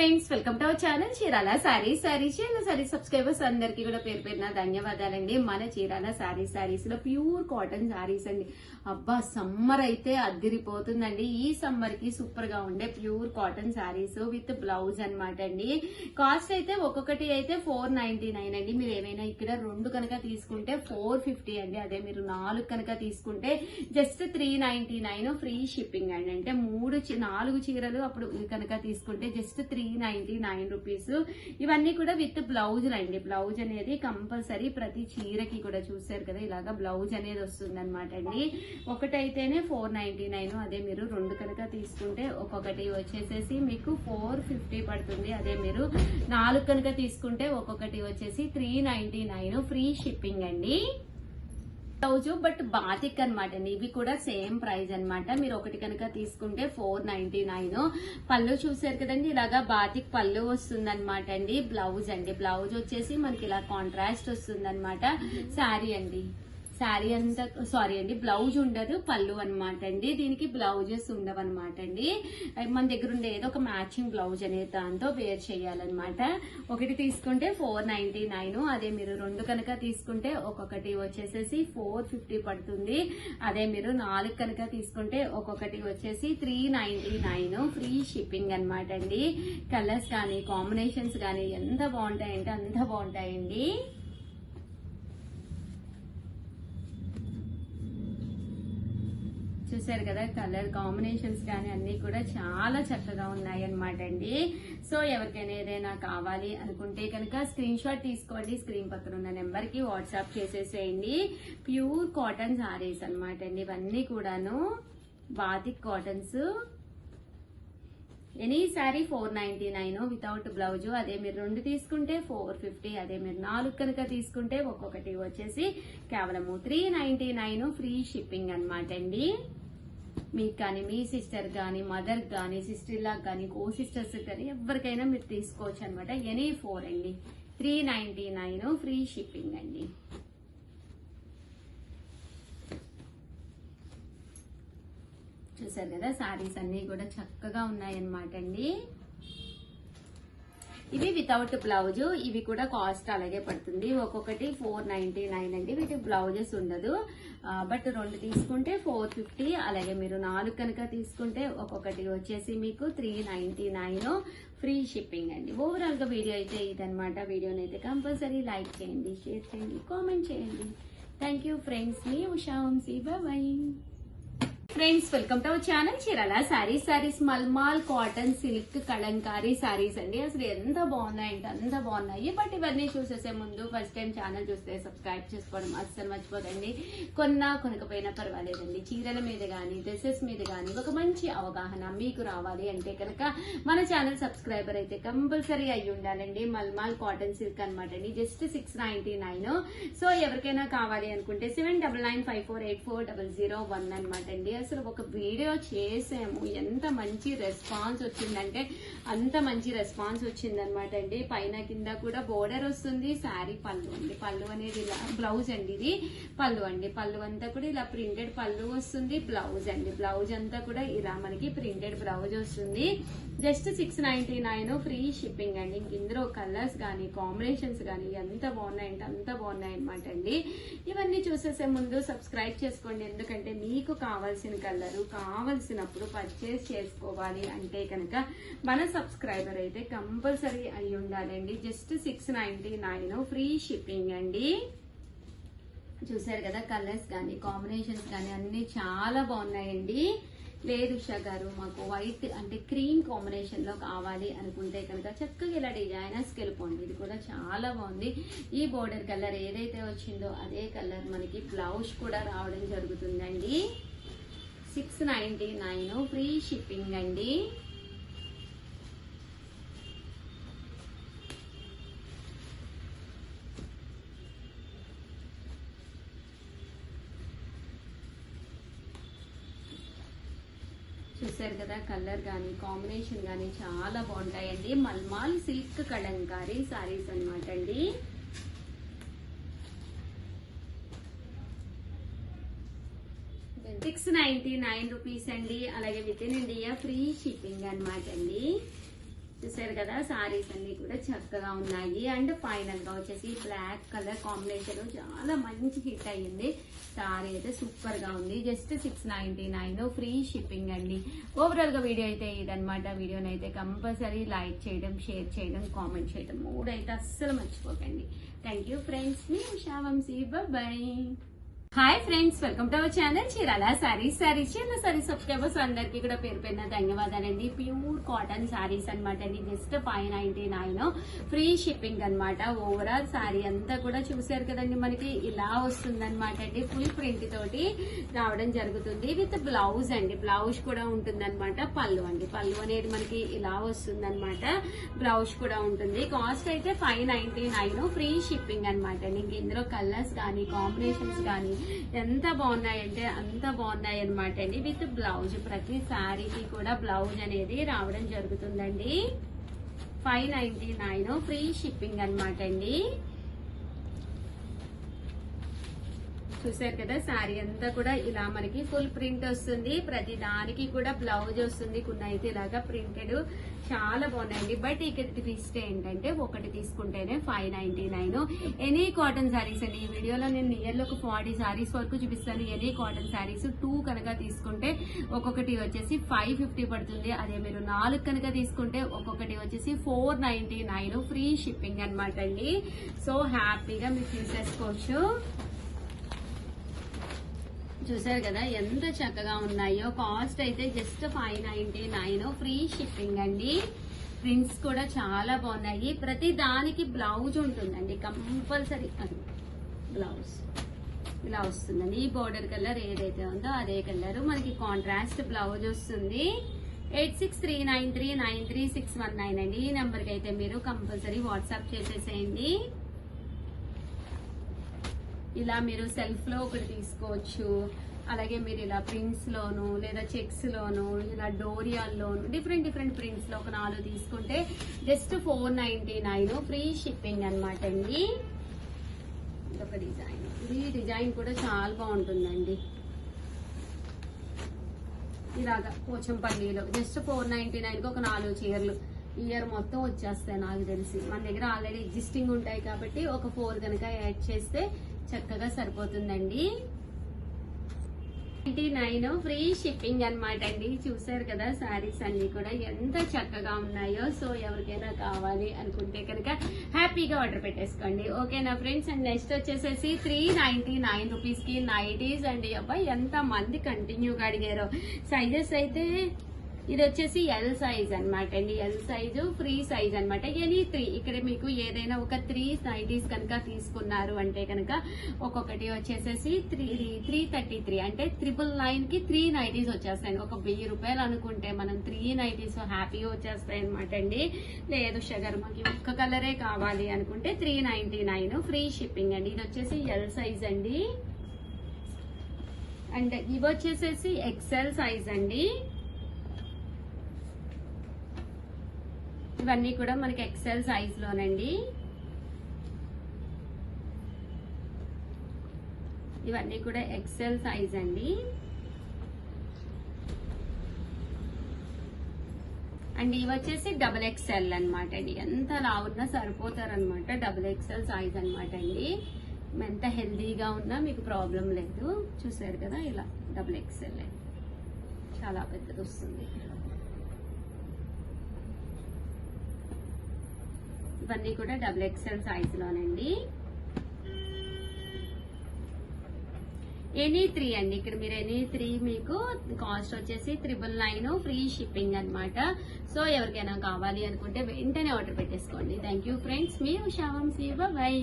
Friends, welcome to our channel Chirala Sarees. Subscribers అందరికీ కూడా పేరు పేరున ధన్యవాదాలండి. మన చీరాల సారీస్ లో ప్యూర్ కాటన్ సారీస్ అండి. అబ్బా, సమ్మర్ అయితే అద్దిరిపోతుందండి. ఈ సమ్మర్ కి సూపర్ గా ఉండే pure cotton saris with blouse అన్నమాట అండి. కాస్ట్ అయితే ఒక్కొక్కటి అయితే 499 అండి. మీరు ఏమైనా ఇక్కడ 2 కనుక తీసుకుంటే 450 అండి. అదే మీరు 4 కనుక తీసుకుంటే జస్ట్ 399 ఫ్రీ షిప్పింగ్ అండి. అంటే 4 చీరలు అప్పుడు కనుక తీసుకుంటే జస్ట్ 399 రూపీస్. ఇవన్నీ కూడా విత్ బ్లౌజ్ అండి. బ్లౌజ్ అనేది కంపల్సరీ ప్రతి చీరకి కూడా చూసారు కదా, ఇలాగా బ్లౌజ్ అనేది వస్తుంది అనమాట అండి. ఒకటైతేనే 499, అదే మీరు 2 కనుక తీసుకుంటే ఒక్కొక్కటి వచ్చేసేసి మీకు 450 పడుతుంది. అదే మీరు 4 కనుక తీసుకుంటే ఒక్కొక్కటి వచ్చేసి 399 ఫ్రీ షిప్పింగ్ అండి. బ్లౌజ్ బట్ బాతిక్ అనమాట అండి. ఇవి కూడా సేమ్ ప్రైస్ అనమాట. మీరు ఒకటి కనుక తీసుకుంటే 499. పళ్ళు చూసారు కదండి, ఇలాగా బాతిక్ పళ్ళు వస్తుంది అనమాట అండి. బ్లౌజ్ అండి, బ్లౌజ్ వచ్చేసి మనకి ఇలా కాంట్రాస్ట్ వస్తుంది అనమాట. శారీ అండి, శారీ అంతా సారీ అండి, బ్లౌజ్ ఉండదు, పళ్ళు అనమాట అండి. దీనికి బ్లౌజెస్ ఉండవు అనమాట అండి. మన దగ్గర ఉండే ఏదో ఒక మ్యాచింగ్ బ్లౌజ్ అనేది దాంతో వేర్ చేయాలన్నమాట. ఒకటి తీసుకుంటే 499, అదే మీరు 2 కనుక తీసుకుంటే ఒక్కొక్కటి వచ్చేసేసి 450 పడుతుంది. అదే మీరు 4 కనుక తీసుకుంటే ఒక్కొక్కటి వచ్చేసి 399 ఫ్రీ షిప్పింగ్ అనమాట అండి. కలర్స్ కానీ కాంబినేషన్స్ కానీ ఎంత బాగుంటాయంటే అంత బాగుంటాయండి. చూసారు కదా, కలర్ కాంబినేషన్స్ కానీ అన్ని కూడా చాలా చక్కగా ఉన్నాయి అనమాట అండి. సో ఎవరికైనా ఏదైనా కావాలి అనుకుంటే కనుక స్క్రీన్ షాట్ తీసుకోండి. స్క్రీన్ పక్కన ఉన్న నెంబర్ కి వాట్సాప్ చేసేసేయండి. ప్యూర్ కాటన్ సారీస్ అనమాట అండి. ఇవన్నీ కూడాను batik cottons. Any sari 499 without blouse. అదే మీరు 2 తీసుకుంటే 450. అదే మీరు 4 కనుక తీసుకుంటే ఒక్కొక్కటి వచ్చేసి కేవలము 399 ఫ్రీ షిప్పింగ్ అనమాట అండి. మీకు కానీ, మీ సిస్టర్ కానీ, మదర్ కానీ, సిస్టర్ లా కానీ, కో సిస్టర్స్ కానీ ఎవరికైనా మీరు తీసుకోవచ్చు అనమాట. ఎనీ 4 అండి, 399 ఫ్రీ షిప్పింగ్ అండి. చూసారు కదా, సారీస్ అన్ని కూడా చక్కగా ఉన్నాయన్నమాట అండి. ఇవి వితౌట్ బ్లౌజ్. ఇవి కూడా కాస్ట్ అలాగే పడుతుంది. ఒక్కొక్కటి 499 అండి. వీటి బ్లౌజెస్ ఉండదు. బట్ 2 తీసుకుంటే 450. అలాగే మీరు 4 కనుక తీసుకుంటే ఒక్కొక్కటి వచ్చేసి మీకు 399 ఫ్రీ షిప్పింగ్ అండి. ఓవరాల్ గా వీడియో అయితే ఇదనమాట. వీడియోని అయితే కంపల్సరీ లైక్ చేయండి, షేర్ చేయండి, కామెంట్ చేయండి. Thank you friends. మీ Usha Vamsi. Bye. Friends, welcome to our channel Chirala sarees. Mulmul cotton silk Kalamkari sarees అండి. అసలు ఎంత బాగున్నాయంటే అంత బాగున్నాయి. బట్ ఇవన్నీ చూసేసే ముందు ఫస్ట్ టైం ఛానల్ చూస్తే సబ్స్క్రైబ్ చేసుకోవడం అస్సలు మర్చిపోదండి. కొనకపోయినా పర్వాలేదండి. చీరల మీద కానీ, డ్రెస్సెస్ మీద కానీ ఒక మంచి అవగాహన మీకు రావాలి అంటే కనుక మన ఛానల్ సబ్స్క్రైబర్ అయితే కంపల్సరీ అయ్యి ఉండాలండి. మల్మాల్ కాటన్ సిల్క్ అనమాట అండి. జస్ట్ 699. సో ఎవరికైనా కావాలి అనుకుంటే 7995484001 అనమాట అండి. అసలు ఒక వీడియో చేసాము, ఎంత మంచి రెస్పాన్స్ వచ్చిందంటే అంత మంచి రెస్పాన్స్ వచ్చిందనమాట అండి. పైన కింద కూడా బోర్డర్ వస్తుంది. శారీ పళ్ళు అండి, పళ్ళు అనేది ఇలా బ్లౌజ్ అండి. ఇది పళ్ళు అండి. పళ్ళు అంతా కూడా ఇలా ప్రింటెడ్ పళ్ళు వస్తుంది. బ్లౌజ్ అండి, బ్లౌజ్ అంతా కూడా ఇలా మనకి ప్రింటెడ్ బ్లౌజ్ వస్తుంది. జస్ట్ 699 ఫ్రీ షిప్పింగ్ అండి. ఇందులో కలర్స్ కానీ కాంబినేషన్స్ కానీ ఎంత బాగున్నాయంటే అంత బాగున్నాయి అనమాట అండి. ఇవన్నీ చూసేసే ముందు సబ్స్క్రైబ్ చేసుకోండి. ఎందుకంటే మీకు కావాల్సిన కలరు కావలసినప్పుడు పర్చేస్ చేసుకోవాలి అంటే కనుక మన సబ్స్క్రైబర్ అయితే కంపల్సరీ అయి ఉండాలండి. జస్ట్ 699 ఫ్రీ షిప్పింగ్ అండి. చూసారు కదా, కలర్స్ కానీ కాంబినేషన్స్ కానీ అన్ని చాలా బాగున్నాయండి. లేదు ఉషా గారు, మాకు వైట్ అంటే క్రీమ్ కాంబినేషన్ లో కావాలి అనుకుంటే కనుక చక్కగా ఇలా డిజైనర్స్కి వెళ్ళిపోండి. ఇది కూడా చాలా బాగుంది. ఈ బోర్డర్ కలర్ ఏదైతే వచ్చిందో అదే కలర్ మనకి బ్లౌజ్ కూడా రావడం జరుగుతుందండి. 699 ఫ్రీ షిప్పింగ్ అండి. చూసారు కదా, కలర్ కానీ కాంబినేషన్ కానీ చాలా బాగుంటాయండి. మల్మాల్ సిల్క్ కలంకారీ సారీస్ అనమాట అండి. 699 రూపీస్ అండి. అలాగే with in India free shipping అనమాట అండి. చూసారు కదా సారీస్ అన్ని కూడా చక్కగా ఉన్నాయి. అండ్ ఫైనల్ గా వచ్చేసి బ్లాక్ కలర్ కాంబినేషన్ చాలా మంచి హిట్ అయ్యింది. సారీ అయితే సూపర్ గా ఉంది. జస్ట్ 699 ఫ్రీ షిప్పింగ్ అండి. ఓవరాల్ గా వీడియో అయితే ఇదనమాట. వీడియోని అయితే కంపల్సరీ లైక్ చేయడం, షేర్ చేయడం, కామెంట్ చేయడం 3 అయితే అస్సలు మర్చిపోకండి. Thank you friends. మీ Usha Vamsi. Bye. Hi friends, welcome to our channel Chirala Sarees. Chirala Sarees subscribers అందరికి కూడా పేరు పేరున ధన్యవాదాలండి. ప్యూర్ కాటన్ సారీస్ అనమాట అండి. జస్ట్ 599 ఫ్రీ షిప్పింగ్ అనమాట. ఓవరాల్ సారీ అంతా కూడా చూసారు కదండి, మనకి ఇలా వస్తుంది అనమాట అండి. ఫుల్ ప్రింట్ తోటి రావడం జరుగుతుంది. విత్ బ్లౌజ్ అండి. బ్లౌజ్ కూడా ఉంటుంది అనమాట. పళ్ళు అండి, పళ్ళు అనేది మనకి ఇలా వస్తుంది అనమాట. బ్లౌజ్ కూడా ఉంటుంది. కాస్ట్ అయితే 599 ఫ్రీ షిప్పింగ్ అనమాట అండి. ఇందులో కలర్స్ కానీ కాంబినేషన్స్ కానీ ఎంత బాగున్నాయంటే అంత బాగున్నాయి అనమాట అండి. విత్ బ్లౌజ్, ప్రతి శారీకి కూడా బ్లౌజ్ అనేది రావడం జరుగుతుందండి. 599 ఫ్రీ షిప్పింగ్ అనమాట అండి. చూసారు కదా, శారీ అంతా కూడా ఇలా మనకి ఫుల్ ప్రింట్ వస్తుంది. ప్రతి దానికి కూడా బ్లౌజ్ వస్తుంది. కొన్ని అయితే ఇలాగా ప్రింటెడ్ చాలా బాగున్నాయండి. బట్ ఇక్కడ ట్విస్ట్ ఏంటంటే ఒకటి తీసుకుంటేనే 599. ఎనీ కాటన్ శారీస్ అండి. ఈ వీడియోలో నేను నియర్లో ఒక 40 శారీస్ వరకు చూపిస్తాను. ఎనీ కాటన్ శారీస్ 2 కనుక తీసుకుంటే ఒక్కొక్కటి వచ్చేసి 550 పడుతుంది. అదే మీరు 4 కనుక తీసుకుంటే ఒక్కొక్కటి వచ్చేసి 499 ఫ్రీ షిప్పింగ్ అనమాట అండి. సో హ్యాపీగా మీరు తీసేసుకోవచ్చు. చూసారు కదా ఎంత చక్కగా ఉన్నాయో. కాస్ట్ అయితే జస్ట్ 599 ఫ్రీ షిప్పింగ్ అండి. ప్రింట్స్ కూడా చాలా బాగున్నాయి. ప్రతి దానికి బ్లౌజ్ ఉంటుందండి కంపల్సరీ. అది బ్లౌజ్ ఇలా వస్తుందండి. ఈ బోర్డర్ కలర్ ఏదైతే ఉందో అదే కలర్ మనకి కాంట్రాస్ట్ బ్లౌజ్ వస్తుంది. 8639393619 అండి. ఈ నెంబర్ కి అయితే మీరు కంపల్సరీ వాట్సాప్ చేసేసేయండి. ఇలా మీరు సెల్ఫ్ లో ఒకటి తీసుకోవచ్చు. అలాగే మీరు ఇలా ప్రింట్స్ లోను లేదా చెక్స్ లోను ఇలా డోరియాల్లోను డిఫరెంట్ ప్రింట్స్ లో ఒక 4 తీసుకుంటే జస్ట్ 499 ఫ్రీ షిప్పింగ్ అనమాట అండి. ఇదొక డిజైన్. ఈ డిజైన్ కూడా చాలా బాగుంటుందండి. ఇలాగా పోచంపల్లిలో జస్ట్ 499 ఒక 4 చీరలు ఇయర్ మొత్తం వచ్చేస్తాయి నాకు తెలిసి. మన దగ్గర ఆల్రెడీ ఎగ్జిస్టింగ్ ఉంటాయి కాబట్టి ఒక 4 కనుక యాడ్ చేస్తే చక్కగా సరిపోతుందండి. 99 ఫ్రీ షిప్పింగ్ అనమాట అండి. చూసారు కదా శారీస్ అన్ని కూడా ఎంత చక్కగా ఉన్నాయో. సో ఎవరికైనా కావాలి అనుకుంటే కనుక హ్యాపీగా ఆర్డర్ పెట్టేసుకోండి. ఓకేనా ఫ్రెండ్స్. అండ్ నెక్స్ట్ వచ్చేసేసి 399 రూపీస్ కి నైటీస్ అండి. అబ్బాయి ఎంత మంది కంటిన్యూగా అడిగారో. సైజెస్ అయితే ఇది వచ్చేసి ఎల్ సైజ్ అనమాట అండి. ఎల్ సైజు ఫ్రీ సైజ్ అనమాట. ఎనీ 3 ఇక్కడ మీకు ఏదైనా ఒక 3 నైటీస్ కనుక తీసుకున్నారు అంటే కనుక ఒక్కొక్కటి వచ్చేసేసి 333 అంటే 999 కి 3 నైటీస్ వచ్చేస్తాయి. ఒక 1000 రూపాయలు అనుకుంటే మనం 3 నైటీస్ హ్యాపీగా వచ్చేస్తాయి అనమాట అండి. లేదు షుగర్ మాకు ఒక్క కలరే కావాలి అనుకుంటే 399 ఫ్రీ షిప్పింగ్ అండి. ఇది వచ్చేసి ఎల్ సైజ్ అండి. అండ్ ఇవి వచ్చేసేసి ఎక్సెల్ సైజ్ అండి. ఇవన్నీ కూడా మనకి ఎక్సెల్ సైజ్ లోనండి. ఇవన్నీ కూడా ఎక్సెల్ సైజ్ అండి. అండ్ ఇవి వచ్చేసి డబుల్ ఎక్సెల్ అనమాట అండి. ఎంత లావున్నా సరిపోతారనమాట. డబుల్ ఎక్సెల్ సైజ్ అనమాట అండి. ఎంత హెల్దీగా ఉన్నా మీకు ప్రాబ్లం లేదు. చూసారు కదా, ఇలా డబుల్ ఎక్సెల్ చాలా పెద్దది వస్తుంది. ఇవన్నీ కూడా డబుల్ ఎక్సెల్ సైజ్ లోనండి. ఎనీ 3 అండి. ఇక్కడ మీరు ఎనీ 3 మీకు కాస్ట్ వచ్చేసి 999 ఫ్రీ షిప్పింగ్ అనమాట. సో ఎవరికైనా కావాలి అనుకుంటే వెంటనే ఆర్డర్ పెట్టేసుకోండి. Thank you friends. మీ ఉషా వంశీ. బాయ్.